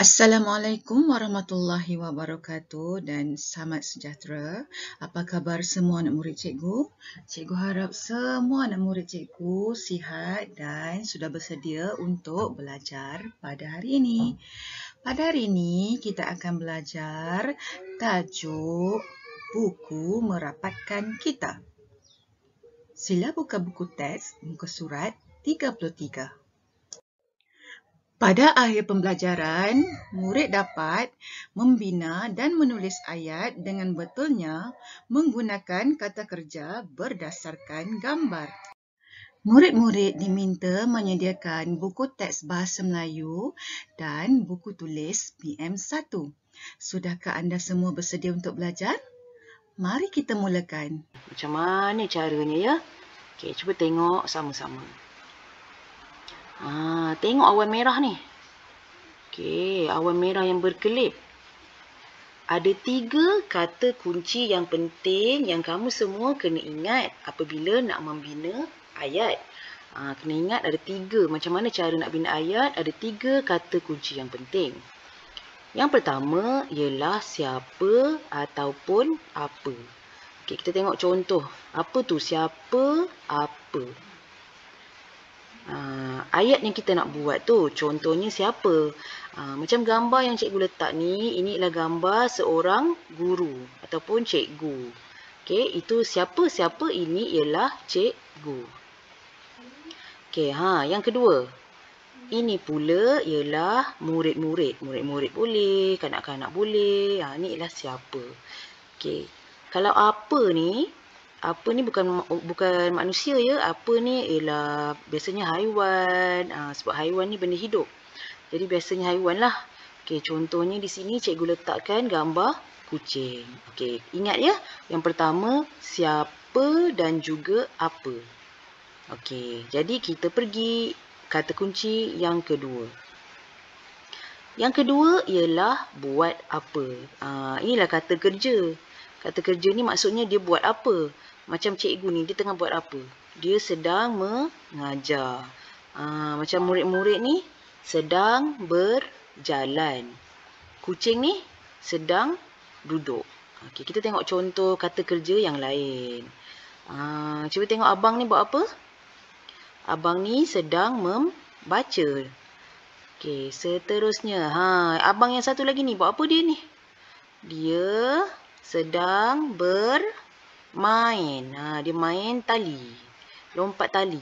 Assalamualaikum warahmatullahi wabarakatuh dan selamat sejahtera. Apa khabar semua anak murid cikgu? Cikgu harap semua anak murid cikgu sihat dan sudah bersedia untuk belajar pada hari ini. Pada hari ini kita akan belajar tajuk buku merapatkan kita. Sila buka buku teks muka surat 33. Pada akhir pembelajaran, murid dapat membina dan menulis ayat dengan betulnya menggunakan kata kerja berdasarkan gambar. Murid-murid diminta menyediakan buku teks bahasa Melayu dan buku tulis PM1. Sudahkah anda semua bersedia untuk belajar? Mari kita mulakan. Macam mana caranya ya? Okey, cuba tengok sama-sama. Tengok awan merah ni. Okey, awan merah yang berkelip. Ada 3 kata kunci yang penting yang kamu semua kena ingat apabila nak membina ayat. Kena ingat ada 3. Macam mana cara nak bina ayat? Ada 3 kata kunci yang penting. Yang pertama ialah siapa ataupun apa. Okey, kita tengok contoh. Apa tu? Siapa, apa. Ayat yang kita nak buat tu, contohnya siapa. Macam gambar yang cikgu letak ni, ini adalah gambar seorang guru ataupun cikgu. Okey, itu siapa? Siapa ini ialah cikgu. Okey, yang kedua. Ini pula ialah murid-murid. Murid-murid boleh, kanak-kanak boleh. Ini ialah siapa. Okey. Kalau apa ni bukan manusia ya. Apa ni ialah biasanya haiwan. Sebab haiwan ni benda hidup. Jadi biasanya haiwan lah. Okey, contohnya di sini cikgu letakkan gambar kucing. Okey, ingat ya. Yang pertama siapa dan juga apa. Okey, jadi kita pergi kata kunci yang kedua. Yang kedua ialah buat apa. Inilah kata kerja. Kata kerja ni maksudnya dia buat apa. Macam cikgu ni, dia tengah buat apa. Dia sedang mengajar. Macam murid-murid ni sedang berjalan. Kucing ni sedang duduk. Okey, kita tengok contoh kata kerja yang lain. Cuba tengok abang ni buat apa. Abang ni sedang membaca. Okey, seterusnya. Abang yang satu lagi ni buat apa dia ni? Dia sedang bermain. Dia main tali. Lompat tali.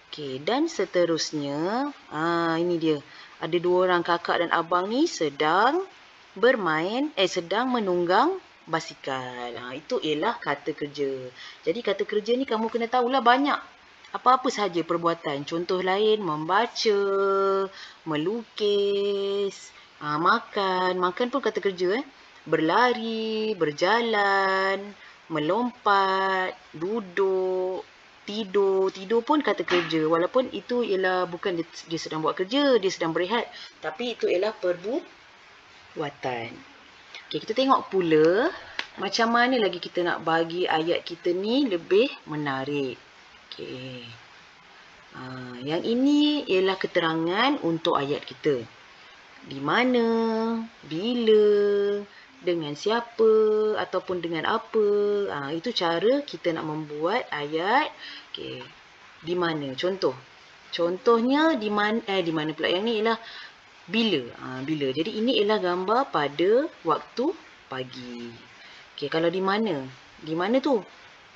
Okey, dan seterusnya. Ini dia. Ada 2 orang kakak dan abang ni sedang bermain. Sedang menunggang basikal. Itu ialah kata kerja. Jadi kata kerja ni kamu kena tahulah banyak. Apa-apa sahaja perbuatan. Contoh lain, membaca, melukis, makan. Makan pun kata kerja. Berlari, berjalan, melompat, duduk, tidur. Tidur pun kata kerja. Walaupun itu ialah bukan dia sedang buat kerja, dia sedang berehat. Tapi itu ialah perbuatan. Okey, kita tengok pula macam mana lagi kita nak bagi ayat kita ni lebih menarik. Okey. Yang ini ialah keterangan untuk ayat kita. Di mana, bila, dengan siapa ataupun dengan apa. Itu cara kita nak membuat ayat. Okey. Di mana? Contoh. Contohnya di mana pula yang ni ialah bila. Bila. Jadi ini ialah gambar pada waktu pagi. Okey, kalau di mana? Di mana tu?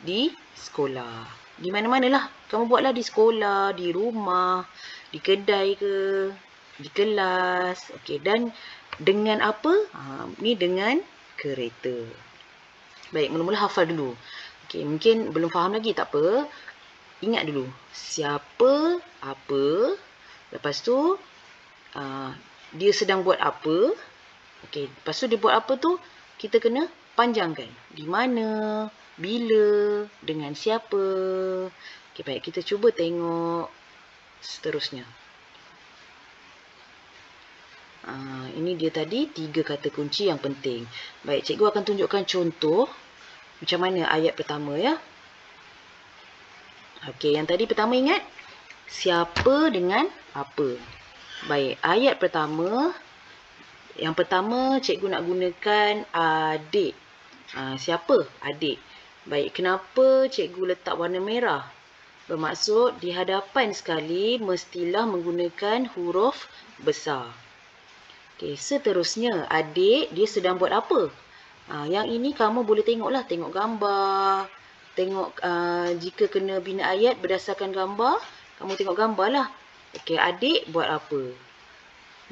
Di sekolah. Di mana-manalah. Kamu buatlah di sekolah, di rumah, di kedai ke, di kelas. Okey, dan dengan apa? Ni dengan kereta. Baik, mula-mula hafal dulu. Okey, mungkin belum faham lagi, tak apa. Ingat dulu. Siapa, apa. Lepas tu, dia sedang buat apa. Okey, lepas tu dia buat apa tu, kita kena panjangkan. Di mana, bila, dengan siapa. Okey, baik. Kita cuba tengok seterusnya. Ini dia tadi 3 kata kunci yang penting. Baik, cikgu akan tunjukkan contoh macam mana ayat pertama ya. Okey, yang tadi pertama ingat siapa dengan apa. Baik, ayat pertama Yang pertama, cikgu nak gunakan adik. Siapa? Adik. Baik, kenapa cikgu letak warna merah? Bermaksud di hadapan sekali mestilah menggunakan huruf besar. Okey, seterusnya adik dia sedang buat apa? Yang ini kamu boleh tengoklah, tengok gambar. Tengok jika kena bina ayat berdasarkan gambar, kamu tengok gambarlah. Okey, adik buat apa?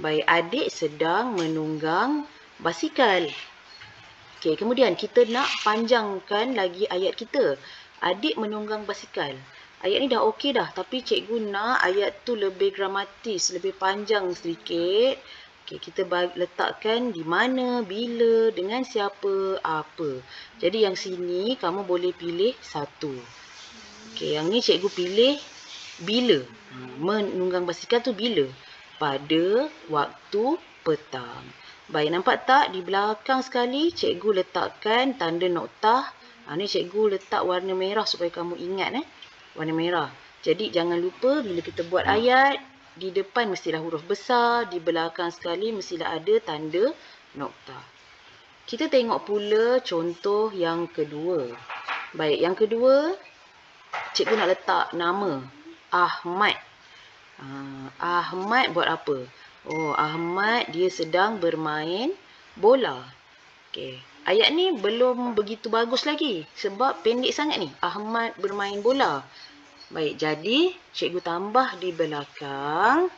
Baik, adik sedang menunggang basikal. Okey, kemudian kita nak panjangkan lagi ayat kita. Adik menunggang basikal. Ayat ni dah okey dah, tapi cikgu nak ayat tu lebih gramatis, lebih panjang sedikit. Okey, kita letakkan di mana, bila, dengan siapa, apa. Jadi yang sini kamu boleh pilih satu. Okey, yang ni cikgu pilih bila. Menunggang basikal tu bila? Pada waktu petang. Baik, nampak tak di belakang sekali cikgu letakkan tanda noktah. Ni cikgu letak warna merah supaya kamu ingat warna merah. Jadi jangan lupa bila kita buat ayat, di depan mestilah huruf besar, di belakang sekali mestilah ada tanda noktah. Kita tengok pula contoh yang kedua. Baik, yang kedua cikgu nak letak nama Ahmad. Ahmad buat apa? Oh, Ahmad dia sedang bermain bola. Okey, ayat ni belum begitu bagus lagi sebab pendek sangat ni. Ahmad bermain bola. Baik, jadi cikgu tambah di belakang.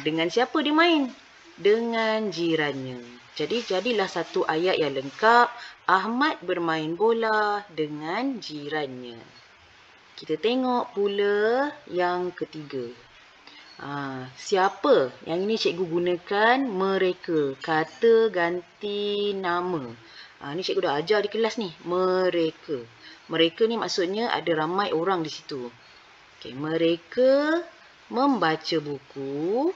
Dengan siapa dia main? Dengan jirannya. Jadi jadilah satu ayat yang lengkap. Ahmad bermain bola dengan jirannya. Kita tengok pula yang ketiga. Siapa? Yang ini cikgu gunakan mereka. Kata ganti nama. Ni cikgu dah ajar di kelas ni. Mereka. Mereka ni maksudnya ada ramai orang di situ. Okay, mereka membaca buku.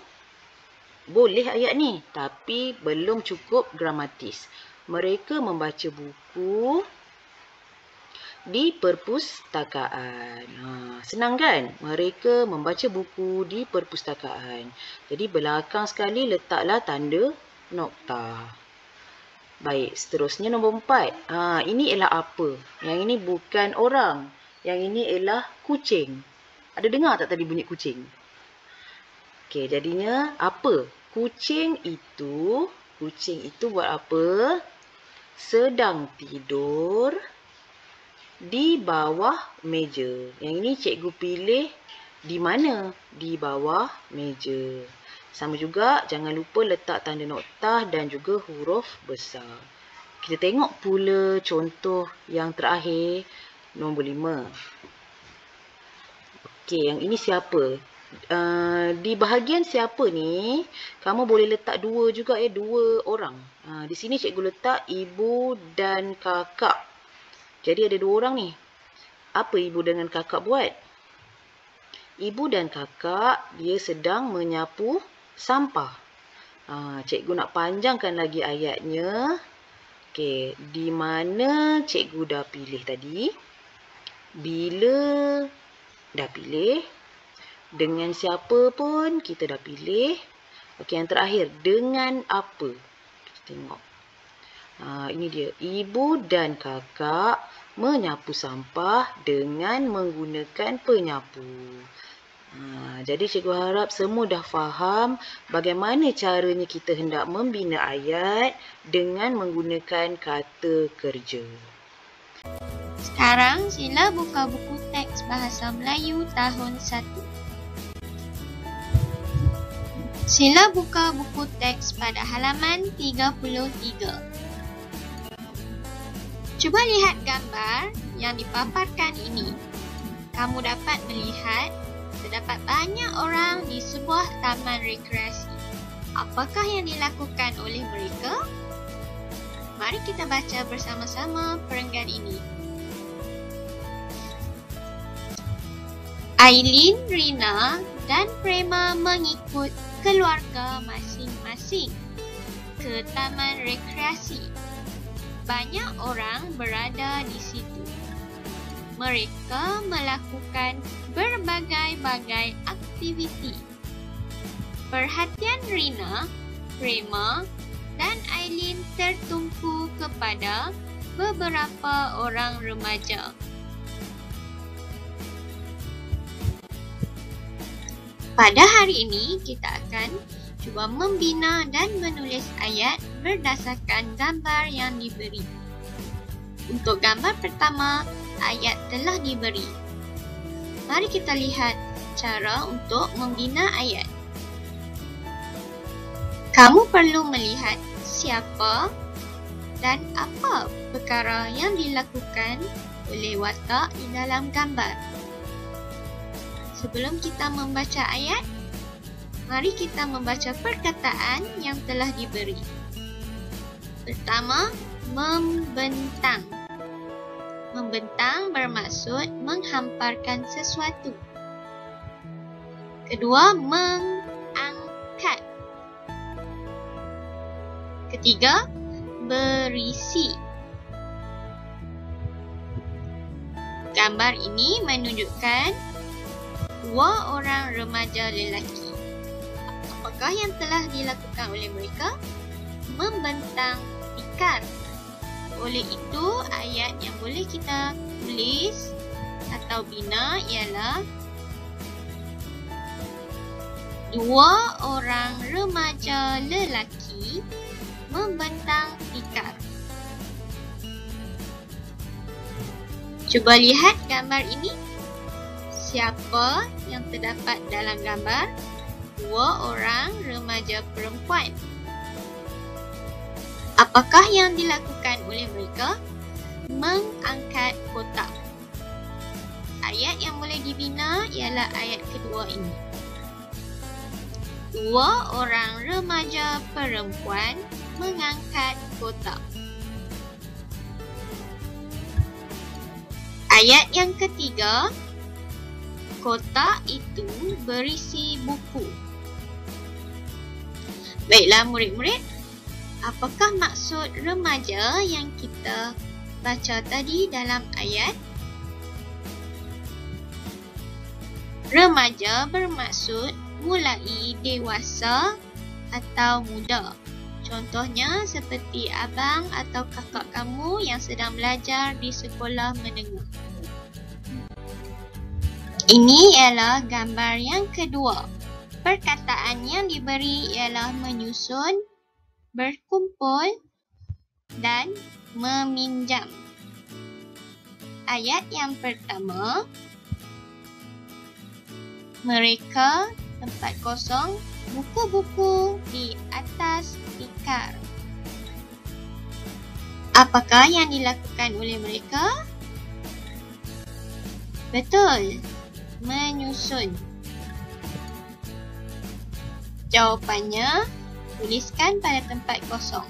Boleh ayat ni, tapi belum cukup gramatis. Mereka membaca buku di perpustakaan. Senang kan? Mereka membaca buku di perpustakaan. Jadi belakang sekali letaklah tanda noktah. Baik, seterusnya nombor 4. Ini ialah apa? Yang ini bukan orang. Yang ini ialah kucing. Ada dengar tak tadi bunyi kucing? Okey, jadinya apa? Kucing itu buat apa? Sedang tidur di bawah meja. Yang ini cikgu pilih di mana? Di bawah meja. Sama juga, jangan lupa letak tanda noktah dan juga huruf besar. Kita tengok pula contoh yang terakhir, nombor 5. Okey, yang ini siapa? Di bahagian siapa ni, kamu boleh letak dua juga dua orang. Di sini cikgu letak ibu dan kakak. Jadi ada dua orang ni. Apa ibu dengan kakak buat? Ibu dan kakak dia sedang menyapu sampah. Cikgu nak panjangkan lagi ayatnya. Okey, di mana cikgu dah pilih tadi? Bila dah pilih. Dengan siapa pun kita dah pilih. Okey, yang terakhir dengan apa? Kita tengok. Ini dia. Ibu dan kakak menyapu sampah dengan menggunakan penyapu. Jadi cikgu harap semua dah faham bagaimana caranya kita hendak membina ayat dengan menggunakan kata kerja. Sekarang sila buka buku teks Bahasa Melayu tahun 1. Sila buka buku teks pada halaman 33. Cuba lihat gambar yang dipaparkan ini. Kamu dapat melihat terdapat banyak orang di sebuah taman rekreasi. Apakah yang dilakukan oleh mereka? Mari kita baca bersama-sama perenggan ini. Aileen, Rina dan Prema mengikut keluarga masing-masing ke taman rekreasi. Banyak orang berada di situ. Mereka melakukan berbagai-bagai aktiviti. Perhatian Rina, Prema dan Aileen tertumpu kepada beberapa orang remaja. Pada hari ini, kita akan cuba membina dan menulis ayat berdasarkan gambar yang diberi. Untuk gambar pertama, ayat telah diberi. Mari kita lihat cara untuk membina ayat. Kamu perlu melihat siapa dan apa perkara yang dilakukan oleh watak di dalam gambar. Sebelum kita membaca ayat, mari kita membaca perkataan yang telah diberi. Pertama, membentang. Membentang bermaksud menghamparkan sesuatu. Kedua, mengangkat. Ketiga, berisi. Gambar ini menunjukkan dua orang remaja lelaki. Apakah yang telah dilakukan oleh mereka? Membentang tikar. Oleh itu, ayat yang boleh kita tulis atau bina ialah dua orang remaja lelaki membentang tikar. Cuba lihat gambar ini. Siapa yang terdapat dalam gambar? Dua orang remaja perempuan. Apakah yang dilakukan oleh mereka? Mengangkat kotak. Ayat yang boleh dibina ialah ayat kedua ini. Dua orang remaja perempuan mengangkat kotak. Ayat yang ketiga, kotak itu berisi buku. Baiklah murid-murid, apakah maksud remaja yang kita baca tadi dalam ayat? Remaja bermaksud mulai dewasa atau muda. Contohnya seperti abang atau kakak kamu yang sedang belajar di sekolah menengah. Ini ialah gambar yang kedua. Perkataan yang diberi ialah menyusun, berkumpul dan meminjam. Ayat yang pertama, mereka tempat kosong, buku-buku di atas tikar. Apakah yang dilakukan oleh mereka? Betul. Menyusun. Jawapannya, tuliskan pada tempat kosong.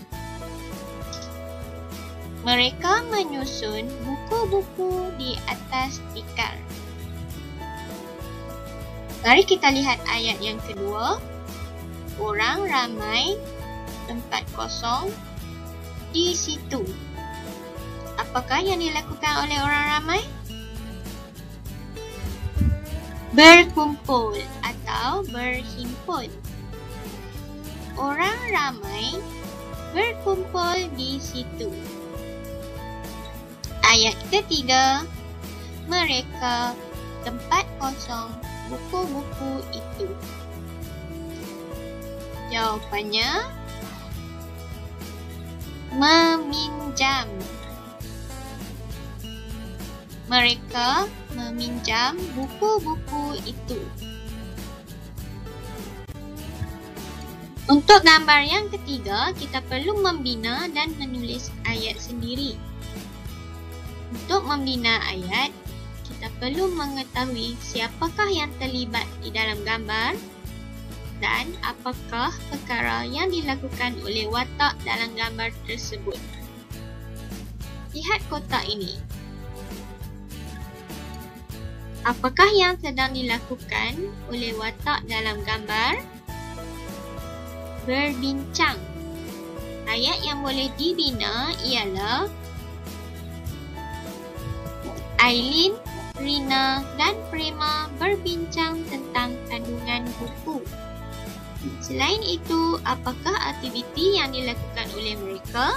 Mereka menyusun buku-buku di atas tikar. Mari kita lihat ayat yang kedua. Orang ramai, tempat kosong di situ. Apakah yang dilakukan oleh orang ramai? Berkumpul atau berhimpun. Orang ramai berkumpul di situ. Ayat ketiga, mereka tempat kosong buku-buku itu. Jawapannya, meminjam. Mereka meminjam buku-buku itu. Untuk gambar yang ketiga, kita perlu membina dan menulis ayat sendiri. Untuk membina ayat, kita perlu mengetahui siapakah yang terlibat di dalam gambar dan apakah perkara yang dilakukan oleh watak dalam gambar tersebut. Lihat kotak ini. Apakah yang sedang dilakukan oleh watak dalam gambar? Berbincang. Ayat yang boleh dibina ialah Aileen, Rina dan Prema berbincang tentang kandungan buku. Selain itu, apakah aktiviti yang dilakukan oleh mereka?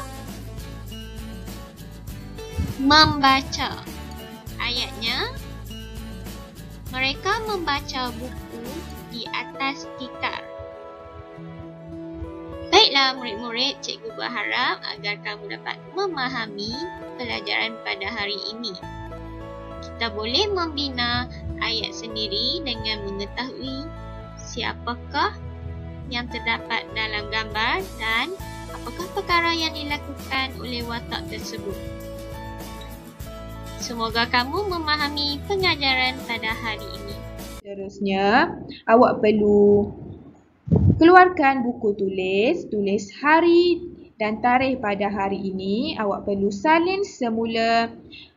Membaca. Ayatnya, mereka membaca buku di atas tikar. Baiklah murid-murid, cikgu berharap agar kamu dapat memahami pelajaran pada hari ini. Kita boleh membina ayat sendiri dengan mengetahui siapakah yang terdapat dalam gambar dan apakah perkara yang dilakukan oleh watak tersebut. Semoga kamu memahami pengajaran pada hari ini. Seterusnya, awak perlu keluarkan buku tulis hari dan tarikh pada hari ini. Awak perlu salin semula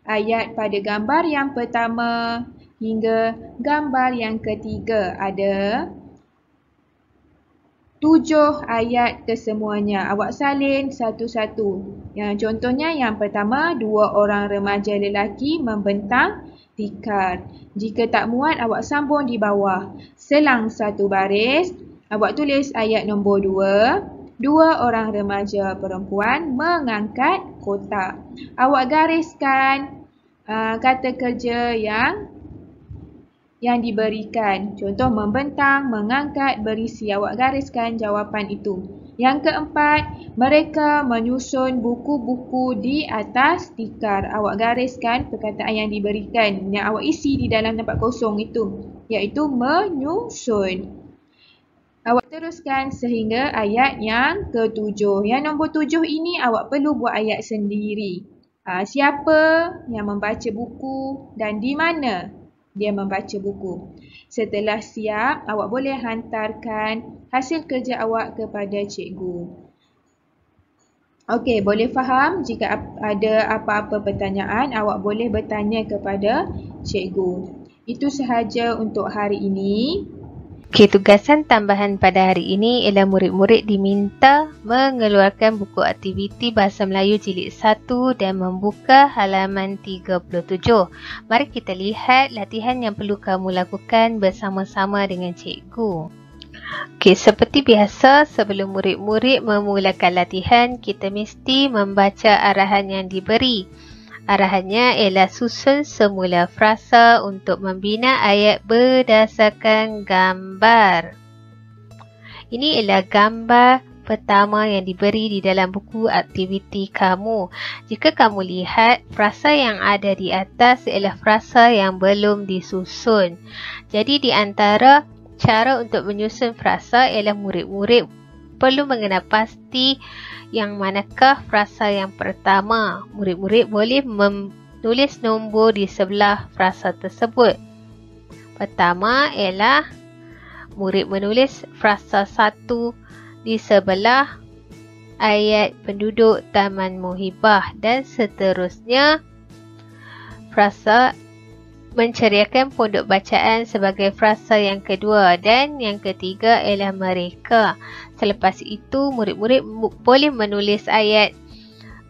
ayat pada gambar yang pertama hingga gambar yang ketiga. Ada 7 ayat kesemuanya. Awak salin satu-satu. Yang contohnya yang pertama, 2 orang remaja lelaki membentang tikar. Jika tak muat, awak sambung di bawah. Selang satu baris. Awak tulis ayat nombor 2. 2 orang remaja perempuan mengangkat kotak. Awak gariskan kata kerja yang diberikan. Contoh membentang, mengangkat, berisi. Awak gariskan jawapan itu. Yang keempat, mereka menyusun buku-buku di atas tikar. Awak gariskan perkataan yang diberikan, yang awak isi di dalam tempat kosong itu, iaitu menyusun. Awak teruskan sehingga ayat yang ke-7. Yang nombor 7 ini awak perlu buat ayat sendiri. Siapa yang membaca buku dan di mana dia membaca buku. Setelah siap, awak boleh hantarkan hasil kerja awak kepada cikgu. Okey, boleh faham? Jika ada apa-apa pertanyaan, awak boleh bertanya kepada cikgu. Itu sahaja untuk hari ini. Okey, tugasan tambahan pada hari ini ialah murid-murid diminta mengeluarkan buku aktiviti Bahasa Melayu Jilid 1 dan membuka halaman 37. Mari kita lihat latihan yang perlu kamu lakukan bersama-sama dengan cikgu. Okey, seperti biasa, sebelum murid-murid memulakan latihan, kita mesti membaca arahan yang diberi. Arahannya ialah susun semula frasa untuk membina ayat berdasarkan gambar. Ini ialah gambar pertama yang diberi di dalam buku aktiviti kamu. Jika kamu lihat, frasa yang ada di atas ialah frasa yang belum disusun. Jadi di antara cara untuk menyusun frasa ialah murid-murid perlu mengenal pasti yang manakah frasa yang pertama. Murid-murid boleh menulis nombor di sebelah frasa tersebut. Pertama ialah murid menulis frasa 1 di sebelah ayat penduduk Taman Muhibah dan seterusnya frasa menceriakan pondok bacaan sebagai frasa yang kedua dan yang ketiga ialah mereka. Selepas itu, murid-murid boleh menulis ayat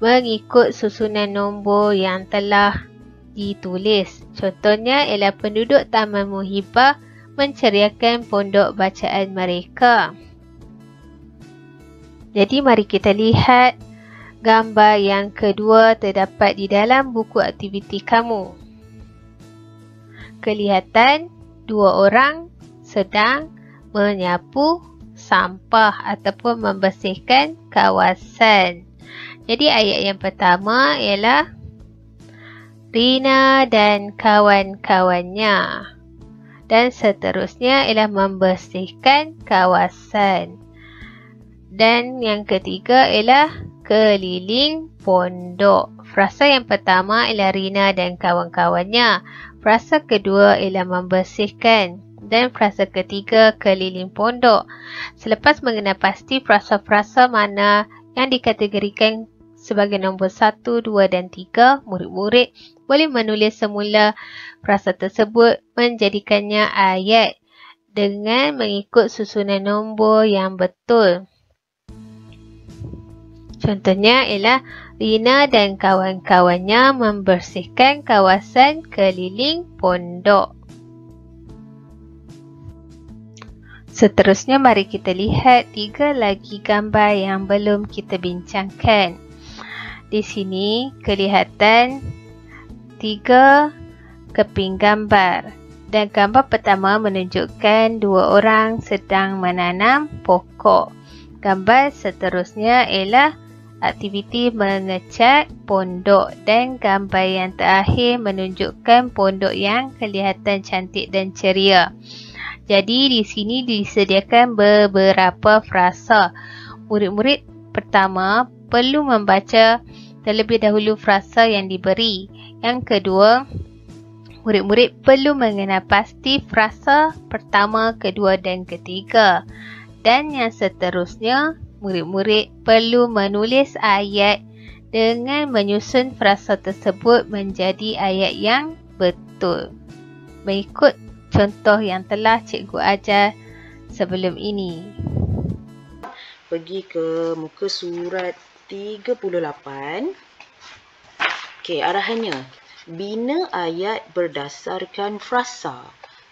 mengikut susunan nombor yang telah ditulis. Contohnya ialah penduduk Taman Muhibah menceriakan pondok bacaan mereka. Jadi mari kita lihat gambar yang kedua terdapat di dalam buku aktiviti kamu. Kelihatan 2 orang sedang menyapu sampah ataupun membersihkan kawasan. Jadi ayat yang pertama ialah Rina dan kawan-kawannya. Dan seterusnya ialah membersihkan kawasan. Dan yang ketiga ialah keliling pondok. Frasa yang pertama ialah Rina dan kawan-kawannya. Frasa kedua ialah membersihkan dan frasa ketiga keliling pondok. Selepas mengenal pasti frasa-frasa mana yang dikategorikan sebagai nombor 1, 2 dan 3, murid-murid boleh menulis semula frasa tersebut menjadikannya ayat dengan mengikut susunan nombor yang betul. Contohnya ialah Rina dan kawan-kawannya membersihkan kawasan keliling pondok. Seterusnya, mari kita lihat 3 lagi gambar yang belum kita bincangkan. Di sini kelihatan 3 keping gambar. Dan gambar pertama menunjukkan 2 orang sedang menanam pokok. Gambar seterusnya ialah aktiviti mengecat pondok, dan gambar yang terakhir menunjukkan pondok yang kelihatan cantik dan ceria. Jadi di sini disediakan beberapa frasa. Murid-murid pertama perlu membaca terlebih dahulu frasa yang diberi. Yang kedua, murid-murid perlu mengenal pasti frasa pertama, kedua dan ketiga. Dan yang seterusnya, murid-murid perlu menulis ayat dengan menyusun frasa tersebut menjadi ayat yang betul, mengikut contoh yang telah cikgu ajar sebelum ini. Pergi ke muka surat 38. Okey, arahannya. Bina ayat berdasarkan frasa.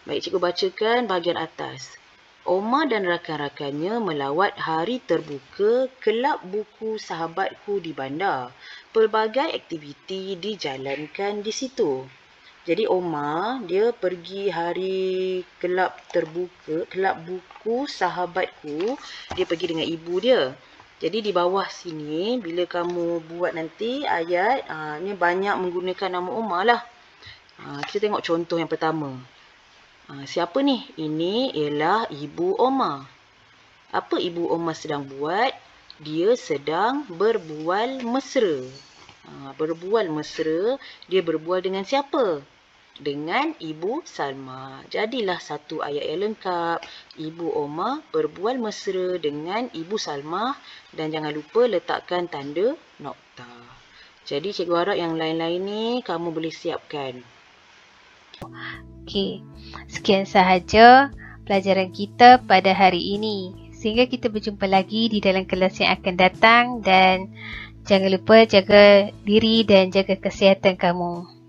Baik, cikgu bacakan bahagian atas. Omar dan rakan-rakannya melawat hari terbuka kelab buku sahabatku di bandar. Pelbagai aktiviti dijalankan di situ. Jadi Omar, dia pergi hari kelab terbuka, kelab buku sahabatku. Dia pergi dengan ibu dia. Jadi di bawah sini, bila kamu buat nanti ayat, ni banyak menggunakan nama Omar lah. Kita tengok contoh yang pertama. Siapa ni? Ini ialah ibu Omar. Apa ibu Omar sedang buat? Dia sedang berbual mesra. Berbual mesra, dia berbual dengan siapa? Dengan Ibu Salma. Jadilah satu ayat yang lengkap. Ibu Omar berbual mesra dengan Ibu Salma, dan jangan lupa letakkan tanda nokta. Jadi cikgu harap yang lain-lain ni kamu boleh siapkan. Okey, sekian sahaja pelajaran kita pada hari ini. Sehingga kita berjumpa lagi di dalam kelas yang akan datang, dan jangan lupa jaga diri dan jaga kesihatan kamu.